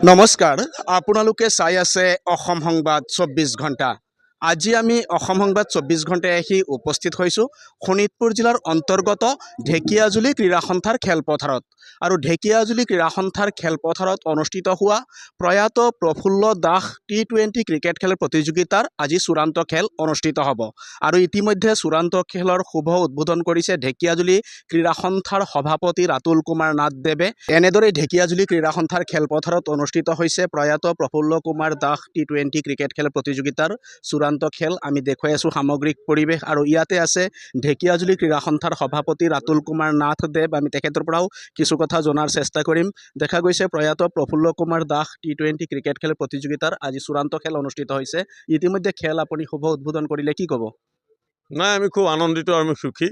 নমস্কাৰ আপোনালোকে চাই আছে অসম সংবাদ 24 ঘণ্টা। আজি আমি অসম সংবাদ 24 ঘণ্টায় আহি উপস্থিত হৈছোঁ শোণিতপুৰ জিলাৰ অন্তৰ্গত ঢেকিয়াজুলি ক্ৰীড়া সন্থাৰ খেলপথাৰত। আৰু ঢেকিয়াজুলি ক্ৰীড়া সন্থাৰ খেলপথাৰত অনুষ্ঠিত হোৱা প্ৰয়াত প্ৰফুল্ল দাস T20 ক্ৰিকেট খেল প্ৰতিযোগিতাৰ আজি চূড়ান্ত খেল অনুষ্ঠিত হ'ব। আৰু ইতিমধ্যে চূড়ান্ত খেলৰ শুভ উদ্বোধন কৰিছে ঢেকিয়াজুলি ক্ৰীড়া সন্থাৰ সভাপতি ৰাতুল কুমাৰ নাথদেৱে। এনেদৰে ঢেকিয়াজুলি ক্ৰীড়া সন্থাৰ খেলপথাৰত অনুষ্ঠিত হৈছে প্ৰয়াত প্ৰফুল্ল কুমাৰ দাস T20 ক্ৰিকেট খেল প্ৰতিযোগিতাৰ চূড়ান্ত খেল। আমি দেখুৱাই আছোঁ সামগ্ৰিক পৰিৱেশ আৰু ইয়াতে আছে ঢেকিয়াজুলি ক্ৰীড়া সন্থাৰ সভাপতি ৰাতুল কুমাৰ নাথদেৱ। আমি তেখেতৰ পৰাও কিছু কথা জনাৰ চেষ্টা কৰিম। দেখা গৈছে প্ৰয়াত প্ৰফুল্ল কুমাৰ দাস T20 ক্ৰিকেট খেল প্ৰতিযোগিতাৰ আজি চূড়ান্ত খেল অনুষ্ঠিত হৈছে। ইতিমধ্যে খেল আপুনি শুভ উদ্বোধন কৰিলে, কি ক'ব? নাই, আমি খুব আনন্দিত আৰু আমি সুখী।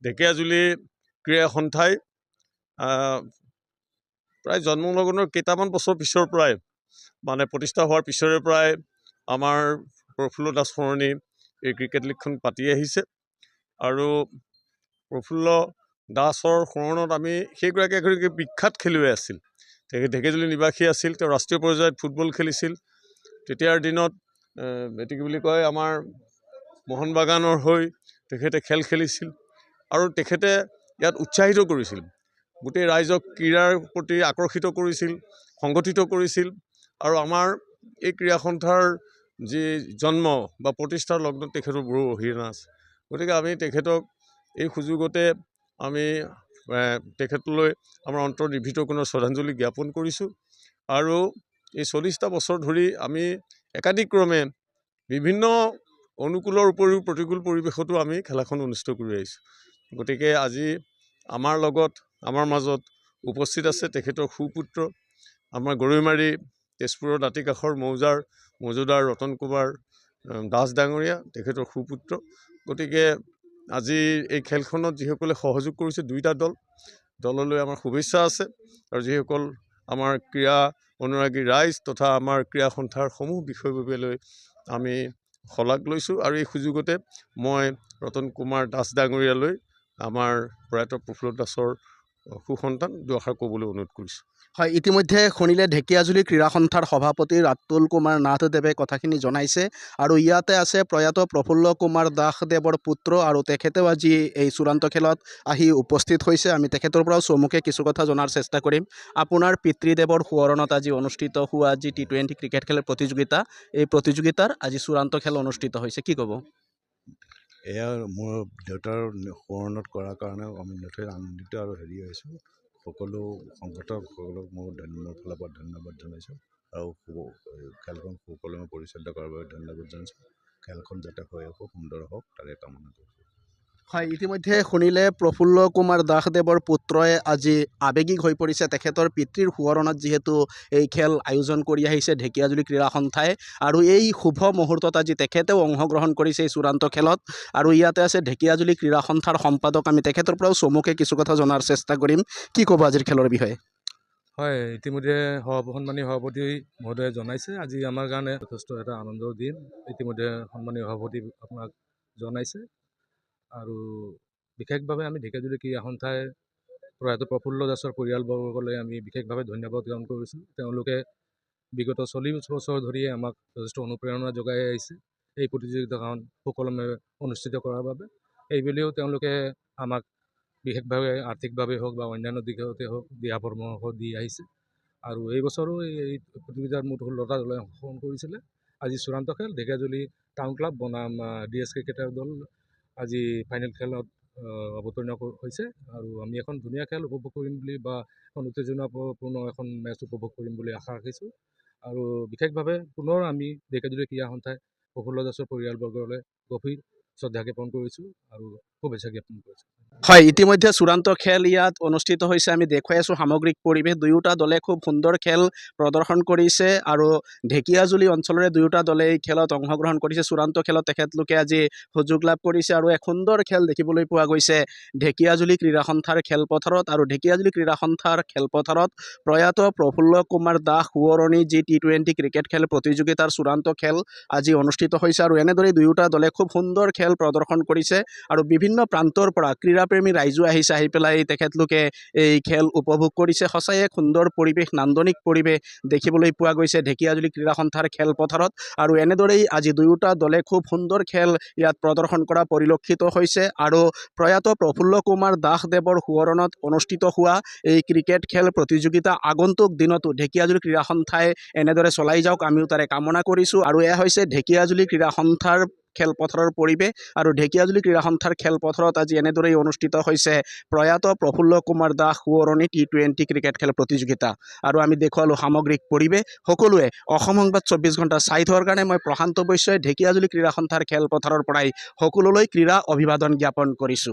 ঢেকিয়াজুলি ক্ৰীড়া সন্থাই প্ৰায় জন্মলগ্নৰ কেইটামান বছৰ পিছৰ পৰাই প্ৰতিষ্ঠা হোৱাৰ পিছৰে পৰাই আমাৰ প্ৰফুল্ল দাস সৰণী এই ক্ৰিকেট লীগখন পাতি আহিছে। আৰু প্ৰফুল্ল দাসৰ সোঁৱৰণত আমি সেইগৰাকী এগৰাকী বিখ্যাত খেলুৱৈ আছিল। তেখেত ঢেকিয়াজুলি নিবাসী আছিল। তেওঁ ৰাষ্ট্ৰীয় পৰ্যায়ত ফুটবল খেলিছিল। তেতিয়াৰ দিনত এটি কি বুলি কয় আমাৰ মোহন বাগানৰ হৈ তেখেতে খেল খেলিছিল আৰু তেখেতে ইয়াত উৎসাহিত কৰিছিল, গোটেই ৰাইজক ক্ৰীড়াৰ প্ৰতি আকৰ্ষিত কৰিছিল, সংগঠিত কৰিছিল। আৰু আমাৰ এই ক্ৰীড়া সন্থাৰ যি জন্ম বা প্ৰতিষ্ঠাৰ লগ্নত তেখেতৰ বহু অৰিহণা আছে। গতিকে আমি তেখেতক এই সুযোগতে আমি তেখেতলৈ আমাৰ অন্তৰ্নিভৃত কোনো শ্ৰদ্ধাঞ্জলি জ্ঞাপন কৰিছোঁ। আৰু এই 40টা বছৰ ধৰি আমি একাধিক্ৰমে বিভিন্ন অনুকূলৰ উপৰিও প্ৰতিকূল পৰিৱেশতো আমি খেলাখন অনুষ্ঠিত কৰি আহিছোঁ। গতিকে আজি আমাৰ লগত আমাৰ মাজত উপস্থিত আছে তেখেতৰ সুপুত্ৰ, আমাৰ গৰৈমাৰী তেজপুৰৰ দাঁতিকাষৰ মৌজাদাৰ ৰতন কুমাৰ দাস ডাঙৰীয়া, তেখেতৰ সুপুত্ৰ। গতিকে আজি এই খেলখনত যিসকলে সহযোগ কৰিছে দুইটা দললৈ আমাৰ শুভেচ্ছা আছে। আৰু যিসকল আমাৰ ক্ৰীড়া অনুৰাগী ৰাইজ তথা আমাৰ ক্ৰীড়া সন্থাৰ সমূহ বিষয়ববীয়ালৈ আমি শলাগ লৈছোঁ। আৰু এই সুযোগতে মই ৰতন কুমাৰ দাস ডাঙৰীয়ালৈ আমাৰ প্ৰয়াত প্ৰফুল্ল দাসৰ সুসন্তান দুআষাৰ ক'বলৈ অনুৰোধ কৰিছোঁ। হয়, ইতিমধ্যে শুনিলে ঢেকিয়াজুলি ক্ৰীড়া সন্থাৰ সভাপতি ৰাতুল কুমাৰ নাথদেৱে কথাখিনি জনাইছে। আৰু ইয়াতে আছে প্ৰয়াত প্ৰফুল্ল কুমাৰ দাসদেৱৰ পুত্ৰ, আৰু তেখেতেও আজি এই চূড়ান্ত খেলত আহি উপস্থিত হৈছে। আমি তেখেতৰ পৰাও চমুকে কিছু কথা জনাৰ চেষ্টা কৰিম। আপোনাৰ পিতৃদেৱৰ সোঁৱৰণত আজি অনুষ্ঠিত হোৱা যি T20 ক্ৰিকেট খেলৰ প্ৰতিযোগিতা, এই প্ৰতিযোগিতাৰ আজি চূড়ান্ত খেল অনুষ্ঠিত হৈছে, কি ক'ব? এয়া মোৰ দেউতাৰ সোঁৱৰণত কৰাৰ কাৰণে আমি নথৈ আনন্দিত আৰু হৈছোঁ। সকলো সংগঠকসকলক মোৰ ফালৰ পৰা ধন্যবাদ জনাইছোঁ। আৰু খেলখন সুকলমে পৰিচালিত কৰাৰ বাবে ধন্যবাদ জনাইছোঁ। খেলখন যাতে হৈ সুন্দৰ হওক তাৰে কামনা কৰিছোঁ। হয়, ইতিমধ্যে শুনিলে প্ৰফুল্ল কুমাৰ দাসদেৱৰ পুত্ৰই আজি আৱেগিক হৈ পৰিছে। তেখেতৰ পিতৃৰ সোঁৱৰণত যিহেতু এই খেল আয়োজন কৰি আহিছে ঢেকিয়াজুলি ক্ৰীড়া সন্থাই, আৰু এই শুভ মুহূৰ্তত আজি তেখেতেও অংশগ্ৰহণ কৰিছে এই চূড়ান্ত খেলত। আৰু ইয়াতে আছে ঢেকিয়াজুলি ক্ৰীড়া সন্থাৰ সম্পাদক। আমি তেখেতৰ পৰাও চমুকে কিছু কথা জনাৰ চেষ্টা কৰিম। কি ক'ব আজিৰ খেলৰ বিষয়ে? হয়, ইতিমধ্যে সন্মানীয় সভাপতি মহোদয়ে জনাইছে আজি আমাৰ কাৰণে যথেষ্ট এটা আনন্দৰ দিন। ইতিমধ্যে সন্মানীয় সভাপতি আপোনাক জনাইছে। আৰু বিশেষভাৱে আমি ঢেকিয়াজুলি ক্ৰীড়া সন্থাই প্ৰয়াত প্ৰফুল্ল দাসৰ পৰিয়ালবৰ্গলৈ আমি বিশেষভাৱে ধন্যবাদ জ্ঞাপন কৰিছোঁ। তেওঁলোকে বিগত 40 বছৰ ধৰি আমাক যথেষ্ট অনুপ্ৰেৰণা যোগাই আহিছে এই প্ৰতিযোগিতাখন সুকলমে অনুষ্ঠিত কৰাৰ বাবে। এইবুলিও তেওঁলোকে আমাক বিশেষভাৱে আৰ্থিকভাৱে হওক বা অন্যান্য দিশতে হওক দিহা পৰামৰ্শ দি আহিছে। আৰু এই বছৰো এই প্ৰতিযোগিতাত মুঠ 16টা দলে অংশগ্ৰহণ কৰিছিলে। আজি চূড়ান্ত খেল ঢেকিয়াজুলি টাউন ক্লাব বনাম DS ক্ৰিকেটাৰ দল আজি ফাইনেল খেলত অৱতীৰ্ণ হৈছে। আৰু আমি এখন ধুনীয়া খেল উপভোগ কৰিম বুলি বা এখন উত্তেজনাপূৰ্ণ এখন মেচ উপভোগ কৰিম বুলি আশা ৰাখিছোঁ। আৰু বিশেষভাৱে পুনৰ আমি ঢেকিয়াজুলি ক্ৰীড়া সন্থাই প্ৰফুল্ল দাসৰ পৰিয়ালবৰ্গলৈ গভীৰ শ্ৰদ্ধা জ্ঞাপন কৰিছোঁ আৰু শুভেচ্ছা জ্ঞাপন কৰিছোঁ। হয়, ইতিমধ্যে চূড়ান্ত খেল ইয়াত অনুষ্ঠিত হৈছে। আমি দেখুৱাই আছোঁ সামগ্ৰিক পৰিৱেশ। দুয়োটা দলে খুব সুন্দৰ খেল প্ৰদৰ্শন কৰিছে। আৰু ঢেকিয়াজুলি অঞ্চলৰে দুয়োটা দলে এই খেলত অংশগ্ৰহণ কৰিছে। চূড়ান্ত খেলত তেখেতলোকে আজি সুযোগ লাভ কৰিছে। আৰু এক সুন্দৰ খেল দেখিবলৈ পোৱা গৈছে ঢেকিয়াজুলি ক্ৰীড়া সন্থাৰ খেলপথাৰত। আৰু ঢেকিয়াজুলি ক্ৰীড়া সন্থাৰ খেলপথাৰত প্ৰয়াত প্ৰফুল্ল কুমাৰ দাস সোঁৱৰণী যি T20 ক্ৰিকেট খেল প্ৰতিযোগিতাৰ চূড়ান্ত খেল আজি অনুষ্ঠিত হৈছে। আৰু এনেদৰে দুয়োটা দলে খুব সুন্দৰ খেল প্ৰদৰ্শন কৰিছে। আৰু বিভিন্ন বিভিন্ন প্ৰান্তৰ পৰা ক্ৰীড়াপ্ৰেমী ৰাইজো আহিছে, আহি পেলাই তেখেতলোকে এই খেল উপভোগ কৰিছে। সঁচাই এক সুন্দৰ পৰিৱেশ, নান্দনিক পৰিৱেশ দেখিবলৈ পোৱা গৈছে ঢেকীয়াজুলি ক্ৰীড়া সন্থাৰ খেলপথাৰত। আৰু এনেদৰেই আজি দুয়োটা দলে খুব সুন্দৰ খেল ইয়াত প্ৰদৰ্শন কৰা পৰিলক্ষিত হৈছে। আৰু প্ৰয়াত প্ৰফুল্ল কুমাৰ দাসদেৱৰ সোঁৱৰণত অনুষ্ঠিত হোৱা এই ক্ৰিকেট খেল প্ৰতিযোগিতা আগন্তুক দিনতো ঢেকীয়াজুলি ক্ৰীড়া সন্থাই এনেদৰে চলাই যাওক, আমিও তাৰে কামনা কৰিছোঁ। আৰু এয়া হৈছে ঢেকীয়াজুলি ক্ৰীড়া সন্থাৰ খেলপথাৰৰ পৰিৱেশ। আৰু ঢেকীয়াজুলি ক্ৰীড়া সন্থাৰ খেলপথাৰত আজি এনেদৰেই অনুষ্ঠিত হৈছে প্ৰয়াত প্ৰফুল্ল কুমাৰ দাস সোঁৱৰণি T20 ক্ৰিকেট খেল প্ৰতিযোগিতা। আৰু আমি দেখুৱালোঁ সামগ্ৰিক পৰিৱেশ। সকলোৱে অসম সংবাদ 24 ঘণ্টা চাই থোৱাৰ কাৰণে মই প্ৰশান্ত বৈশ্যই ঢেকীয়াজুলি ক্ৰীড়া সন্থাৰ খেলপথাৰৰ পৰাই সকলোলৈ ক্ৰীড়া অভিবাদন জ্ঞাপন কৰিছোঁ।